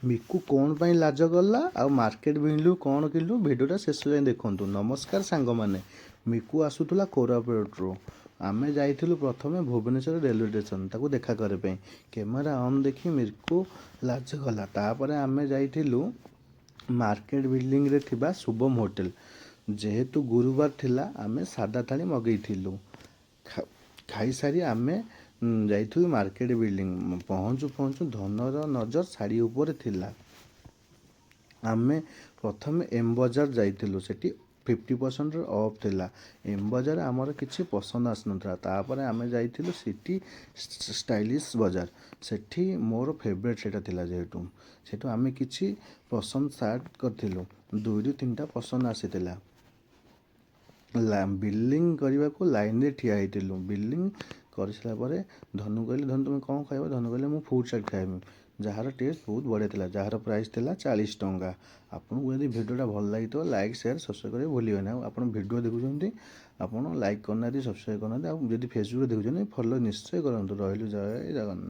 ମିକୁ କ'ଣ ପାଇଁ ଲାଜ କଲା ଆଉ ମାର୍କେଟ ବିଲ୍ରୁ କ'ଣ କିଣିଲୁ ଭିଡ଼ିଓଟା ଶେଷ ଯାଏଁ ଦେଖନ୍ତୁ। ନମସ୍କାର ସାଙ୍ଗମାନେ, ମିକୁ ଆସୁଥିଲା କୋରାପୁଟରୁ। ଆମେ ଯାଇଥିଲୁ ପ୍ରଥମେ ଭୁବନେଶ୍ୱର ରେଲୱେ ଷ୍ଟେସନ୍ ତାକୁ ଦେଖା କରିବା ପାଇଁ। କ୍ୟାମେରା ଅନ୍ ଦେଖି ମିକୁ ଲାଜ କଲା। ତାପରେ ଆମେ ଯାଇଥିଲୁ ମାର୍କେଟ ବିଲ୍ଡିଂରେ ଥିବା ଶୁଭମ ହୋଟେଲ। ଯେହେତୁ ଗୁରୁବାର ଥିଲା ଆମେ ସାଧା ଥାଳି ମଗେଇଥିଲୁ। ଖାଇସାରି ଆମେ ଯାଇଥିଲୁ ମାର୍କେଟ ବିଲ୍ଡିଂ। ପହଞ୍ଚୁ ପହଞ୍ଚୁ ଧନର ନଜର ଶାଢ଼ୀ ଉପରେ ଥିଲା। ଆମେ ପ୍ରଥମେ ଏମ୍ ବଜାର ଯାଇଥିଲୁ, ସେଠି 50% ଅଫ୍ ଥିଲା। ଏମ୍ ବଜାର ଆମର କିଛି ପସନ୍ଦ ଆସିନଥିଲା। ତାପରେ ଆମେ ଯାଇଥିଲୁ ସିଟି ଷ୍ଟାଇଲିଶ ବଜାର, ସେଠି ମୋର ଫେଭରେଟ୍ ସେଇଟା ଥିଲା। ଯେହେତୁ ସେଠୁ ଆମେ କିଛି ପସନ୍ଦ ସାର୍ଟ କରିଥିଲୁ, 2ରୁ 3ଟା ପସନ୍ଦ ଆସିଥିଲା। ବିଲିଂ କରିବାକୁ ଲାଇନରେ ଠିଆ ହେଇଥିଲୁ। ବିଲିଂ କରିସାରିଲା ପରେ ଧନୁ କହିଲେ, ଧନୁ ତୁମେ କ'ଣ ଖାଇବ? ଧନୁ କହିଲେ ମୁଁ ଫୁଡ୍ ଚାଟ୍ ଖାଇବି, ଯାହାର ଟେଷ୍ଟ ବହୁତ ବଢ଼ିଆ ଥିଲା, ଯାହାର ପ୍ରାଇସ୍ ଥିଲା 40 ଟଙ୍କା। ଆପଣଙ୍କୁ ଯଦି ଭିଡ଼ିଓଟା ଭଲ ଲାଗିଥିବ ଲାଇକ୍ ସେୟାର ସବସ୍କ୍ରାଇବ୍ କରିବାକୁ ଭୁଲିବେନି। ଆଉ ଆପଣ ଭିଡ଼ିଓ ଦେଖୁଛନ୍ତି, ଆପଣ ଲାଇକ୍ କରୁନାହାନ୍ତି, ସବସ୍କ୍ରାଇବ୍ କରୁନାହାନ୍ତି। ଆଉ ଯଦି ଫେସବୁକ୍ରେ ଦେଖୁଛନ୍ତି ଫଲୋ ନିଶ୍ଚୟ କରନ୍ତୁ। ରହିଲୁ, ଜୟ ଜଗନ୍ନାଥ।